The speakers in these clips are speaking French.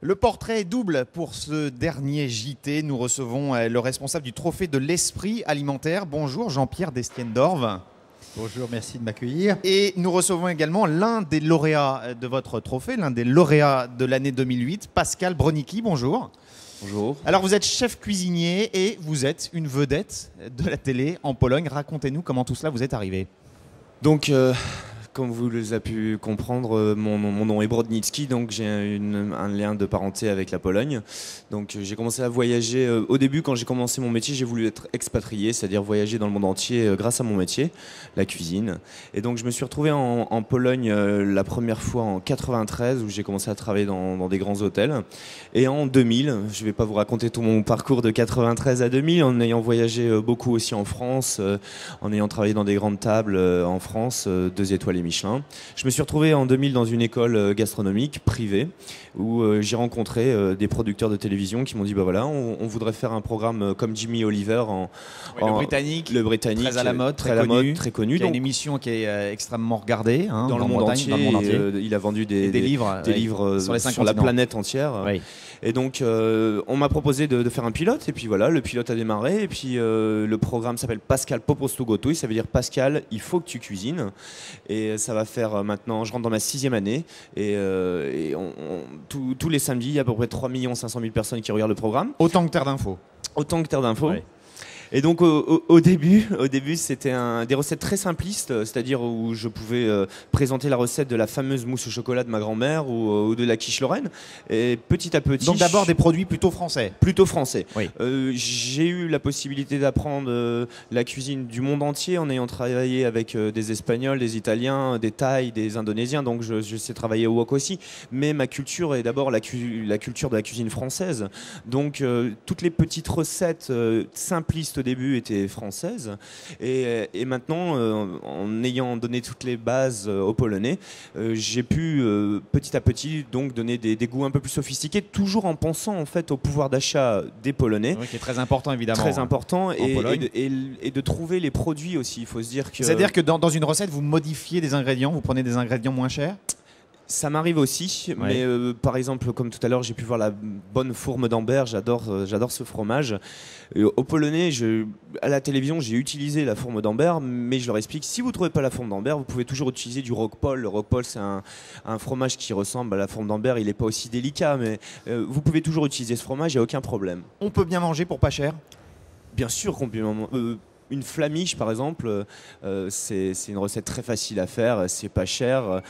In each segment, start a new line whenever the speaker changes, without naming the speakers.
Le portrait est double pour ce dernier JT. Nous recevons le responsable du trophée de l'esprit alimentaire. Bonjour Jean-Pierre Destienne-Dorve.
Bonjour, merci de m'accueillir.
Et nous recevons également l'un des lauréats de votre trophée, l'un des lauréats de l'année 2008, Pascal Bronicki. Bonjour.
Bonjour.
Alors vous êtes chef cuisinier et vous êtes une vedette de la télé en Pologne. Racontez-nous comment tout cela vous est arrivé.
Donc, comme vous l'avez pu comprendre, mon nom est Brodnicki, donc j'ai un lien de parenté avec la Pologne. Donc j'ai commencé à voyager. Au début, quand j'ai commencé mon métier, j'ai voulu être expatrié, c'est-à-dire voyager dans le monde entier grâce à mon métier, la cuisine. Et donc je me suis retrouvé en Pologne la première fois en 93, où j'ai commencé à travailler dans des grands hôtels. Et en 2000, je ne vais pas vous raconter tout mon parcours de 93 à 2000, en ayant voyagé beaucoup aussi en France, en ayant travaillé dans des grandes tables en France, 2 étoiles Michelin. Je me suis retrouvé en 2000 dans une école gastronomique privée où j'ai rencontré des producteurs de télévision qui m'ont dit bah voilà, on voudrait faire un programme comme Jimmy Oliver
le Britannique,
très
à la mode, très connu. Il y a une émission qui est extrêmement regardée
dans le monde entier. Il a vendu des livres sur la planète entière.
Oui.
Et donc on m'a proposé de faire un pilote et puis voilà, le pilote a démarré et puis le programme s'appelle Pascal Popostu Gotuj, ça veut dire Pascal, il faut que tu cuisines. Et ça va faire maintenant, je rentre dans ma 6e année et tous les samedis, il y a à peu près 3 500 000 personnes qui regardent le programme.
Autant que Terre d'Info.
Autant que Terre d'Info.
Oui.
Et donc au début c'était des recettes très simplistes, c'est-à-dire où je pouvais présenter la recette de la fameuse mousse au chocolat de ma grand-mère ou de la quiche Lorraine. Et petit à petit...
Donc d'abord des produits plutôt français.
Plutôt français.
Oui.
J'ai eu la possibilité d'apprendre la cuisine du monde entier en ayant travaillé avec des Espagnols, des Italiens, des Thaïs, des Indonésiens, donc je sais travailler au wok aussi. Mais ma culture est d'abord la culture de la cuisine française. Donc toutes les petites recettes simplistes au début étaient françaises et maintenant en ayant donné toutes les bases aux Polonais, j'ai pu petit à petit donc donner des goûts un peu plus sophistiqués, toujours en pensant en fait au pouvoir d'achat des Polonais,
oui, qui est très important évidemment,
très important,
et
de trouver les produits aussi. Il faut se dire que
c'est-à-dire que dans une recette vous modifiez des ingrédients, vous prenez des ingrédients moins chers.
Ça m'arrive aussi,
ouais.
Mais par exemple, comme tout à l'heure, j'ai pu voir la bonne fourme d'Ambert, j'adore ce fromage. Aux Polonais, à la télévision, j'ai utilisé la fourme d'Ambert, mais je leur explique, si vous ne trouvez pas la fourme d'Ambert, vous pouvez toujours utiliser du Roquefort. Le Roquefort, c'est un fromage qui ressemble à la fourme d'Ambert, il n'est pas aussi délicat, mais vous pouvez toujours utiliser ce fromage, il n'y a aucun problème.
On peut bien manger pour pas cher?
Bien sûr qu'on peut une flamiche, par exemple, c'est une recette très facile à faire, c'est pas cher.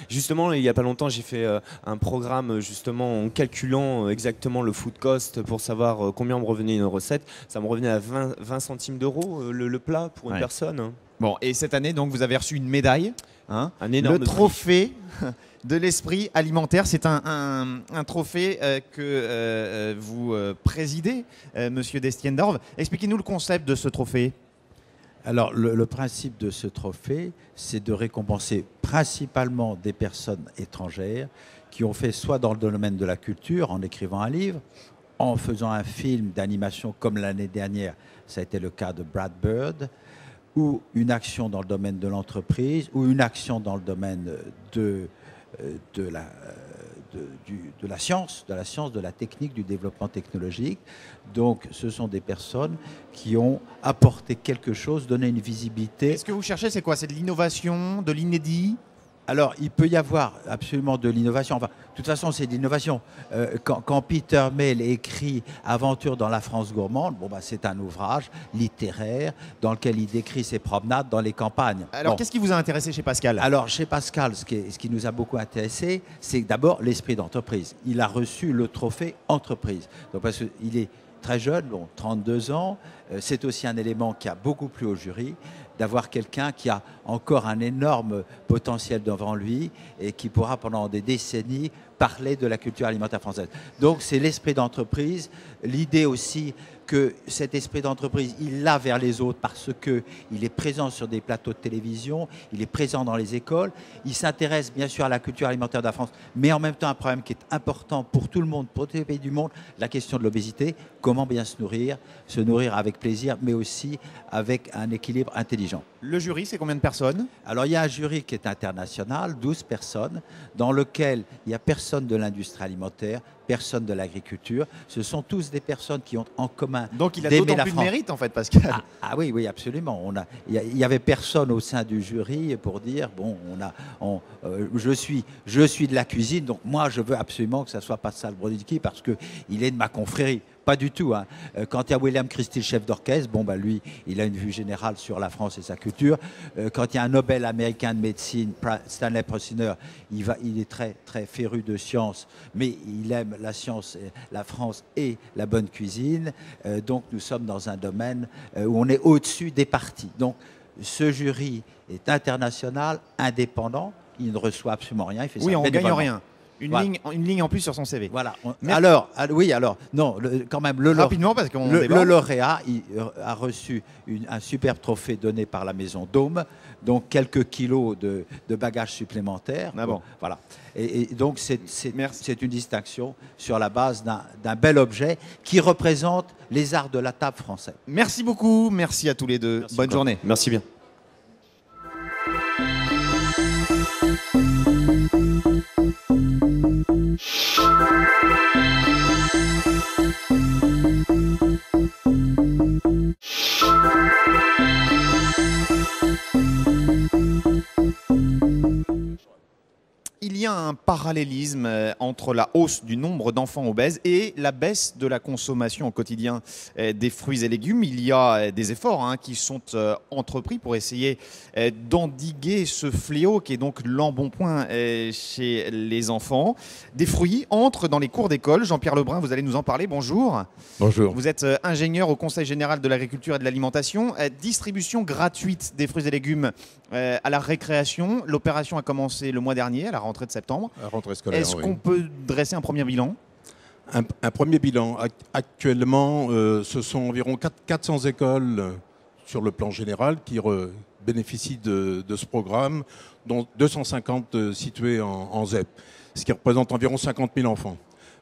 Justement, il n'y a pas longtemps, j'ai fait un programme justement en calculant exactement le food cost pour savoir combien me revenait une recette. Ça me revenait à 20 centimes d'euros le plat pour une personne.
Bon, et cette année, donc, vous avez reçu une médaille, hein,
un énorme
le trophée de l'esprit alimentaire. C'est un trophée que vous présidez, Monsieur Destienne-Dorve. Expliquez-nous le concept de ce trophée.
Alors, le principe de ce trophée, c'est de récompenser principalement des personnes étrangères qui ont fait soit dans le domaine de la culture, en écrivant un livre, en faisant un film d'animation comme l'année dernière, ça a été le cas de Brad Bird, ou une action dans le domaine de l'entreprise, ou une action dans le domaine de la science, de la technique, du développement technologique. Donc, ce sont des personnes qui ont apporté quelque chose, donné une visibilité.
Et ce que vous cherchez, c'est quoi? C'est de l'innovation, de l'inédit?
Alors, il peut y avoir absolument de l'innovation. Enfin, de toute façon, c'est de l'innovation. Quand Peter Mayle écrit Aventure dans la France gourmande, bon, bah, c'est un ouvrage littéraire dans lequel il décrit ses promenades dans les campagnes.
Alors,
bon.
Qu'est-ce qui vous a intéressé chez Pascal?
Alors, chez Pascal, ce qui nous a beaucoup intéressé, c'est d'abord l'esprit d'entreprise. Il a reçu le trophée entreprise. Donc, parce qu'il est très jeune, bon, 32 ans. C'est aussi un élément qui a beaucoup plu au jury, d'avoir quelqu'un qui a encore un énorme potentiel devant lui et qui pourra pendant des décennies parler de la culture alimentaire française. Donc c'est l'esprit d'entreprise, l'idée aussi que cet esprit d'entreprise, il l'a vers les autres parce qu'il est présent sur des plateaux de télévision, il est présent dans les écoles, il s'intéresse bien sûr à la culture alimentaire de la France, mais en même temps un problème qui est important pour tout le monde, pour tous les pays du monde, la question de l'obésité, comment bien se nourrir avec plaisir, mais aussi avec un équilibre intelligent.
Le jury, c'est combien de personnes?
Alors il y a un jury qui est international, 12 personnes, dans lequel il n'y a personne de l'industrie alimentaire, personne de l'agriculture. Ce sont tous des personnes qui ont en commun
Donc il a
d'aimer
d'autant
la
plus de
France.
mérite en fait, Pascal.
Oui, oui, absolument. Il y avait personne au sein du jury pour dire bon, je suis de la cuisine, donc moi je veux absolument que ça soit Pascal Brodnicki parce que il est de ma confrérie. Pas du tout. Hein. Quand il y a William Christie, le chef d'orchestre, bon, bah, lui, il a une vue générale sur la France et sa culture. Quand il y a un Nobel américain de médecine, Stanley Prusiner, il est très, très féru de science, mais il aime la science, la France et la bonne cuisine. Donc, nous sommes dans un domaine où on est au-dessus des partis. Donc, ce jury est international, indépendant. Il ne reçoit absolument rien. Il fait
Oui,
ça
on ne gagne
bénévolement.
rien. Une ligne en plus sur son CV.
Voilà.
Merci.
Non, quand même, le
Rapidement, parce qu'on
le
déborde.
lauréat a reçu un superbe trophée donné par la maison Dôme, donc quelques kilos de bagages supplémentaires.
Ah bon.
Voilà. Et donc, c'est
Merci.
une distinction sur la base d'un bel objet qui représente les arts de la table français.
Merci beaucoup, merci à tous les deux.
Merci
Bonne
encore.
journée.
Merci bien.
Il y a un parallélisme entre la hausse du nombre d'enfants obèses et la baisse de la consommation au quotidien des fruits et légumes. Il y a des efforts qui sont entrepris pour essayer d'endiguer ce fléau qui est donc l'embonpoint chez les enfants. Des fruits entrent dans les cours d'école. Jean-Pierre Lebrun, vous allez nous en parler. Bonjour.
Bonjour.
Vous êtes ingénieur au Conseil général de l'agriculture et de l'alimentation. Distribution gratuite des fruits et légumes à la récréation. L'opération a commencé le mois dernier, à la rentrée de septembre.
À rentrée scolaire,
Est-ce
oui.
qu'on peut dresser un premier bilan?
Un premier bilan. Actuellement, ce sont environ 400 écoles sur le plan général qui bénéficient de ce programme, dont 250 situées en ZEP, ce qui représente environ 50 000 enfants.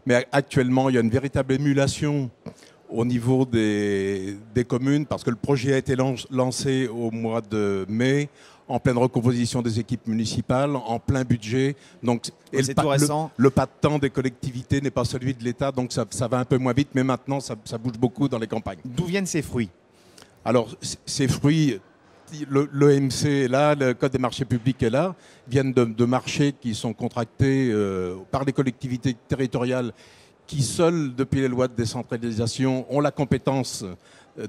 Mais actuellement, il y a une véritable émulation au niveau des communes, parce que le projet a été lancé au mois de mai, en pleine recomposition des équipes municipales, en plein budget. Donc, et
c'est tout récent.
le pas de temps des collectivités n'est pas celui de l'État, donc ça va un peu moins vite, mais maintenant ça bouge beaucoup dans les campagnes.
D'où viennent ces fruits?
Alors, ces fruits, l'OMC est là, le Code des marchés publics est là, viennent de marchés qui sont contractés par les collectivités territoriales qui, seules, depuis les lois de décentralisation, ont la compétence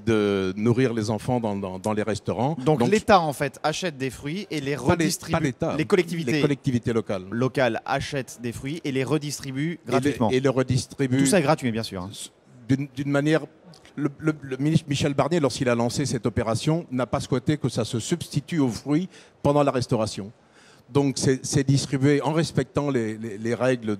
de nourrir les enfants dans les restaurants.
Donc l'État, en fait, achète des fruits et les redistribue.
Pas l'État.
Les collectivités
locales
achètent des fruits et les redistribuent gratuitement.
Et les redistribuent.
Tout ça est gratuit, bien sûr.
D'une manière... Le ministre Michel Barnier, lorsqu'il a lancé cette opération, n'a pas souhaité que ça se substitue aux fruits pendant la restauration. Donc c'est distribué en respectant les règles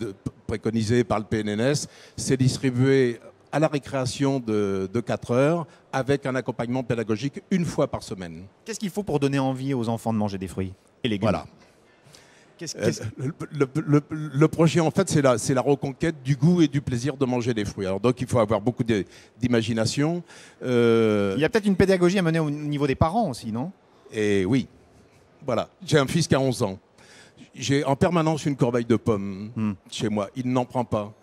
préconisées par le PNNS, c'est distribué à la récréation de 4 heures avec un accompagnement pédagogique une fois par semaine.
Qu'est-ce qu'il faut pour donner envie aux enfants de manger des fruits et légumes?
Voilà. Le projet, en fait, c'est la reconquête du goût et du plaisir de manger des fruits. Alors, donc, il faut avoir beaucoup d'imagination.
Il y a peut-être une pédagogie à mener au niveau des parents aussi, non?
Et oui. Voilà. J'ai un fils qui a 11 ans. J'ai en permanence une corbeille de pommes chez moi. Il n'en prend pas.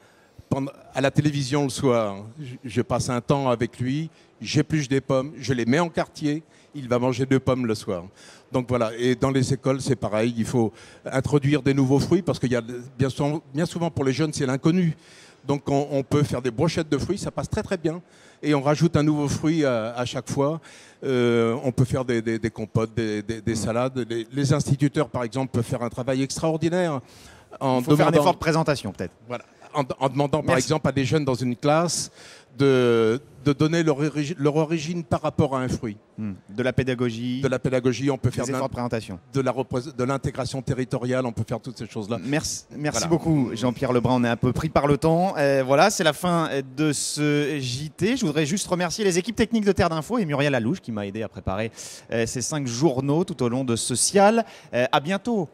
À la télévision le soir, je passe un temps avec lui, j'épluche des pommes, je les mets en quartier, il va manger 2 pommes le soir. Donc voilà, et dans les écoles c'est pareil, il faut introduire des nouveaux fruits parce qu'il y a bien souvent pour les jeunes c'est l'inconnu. Donc on peut faire des brochettes de fruits, ça passe très très bien. Et on rajoute un nouveau fruit à chaque fois. On peut faire des compotes, des salades. Les instituteurs par exemple peuvent faire un travail extraordinaire.
Il faut faire un effort de présentation peut-être.
Voilà. en demandant par
Merci.
exemple à des jeunes dans une classe de donner leur origine par rapport à un fruit.
De la pédagogie,
De la pédagogie, on peut faire
des efforts de présentation.
de l'intégration territoriale, on peut faire toutes ces choses-là.
Merci
Voilà.
beaucoup Jean-Pierre Lebrun, on est un peu pris par le temps. Voilà, c'est la fin de ce JT. Je voudrais juste remercier les équipes techniques de Terre d'Info et Muriel Alouche qui m'a aidé à préparer ces 5 journaux tout au long de ce Cial. À bientôt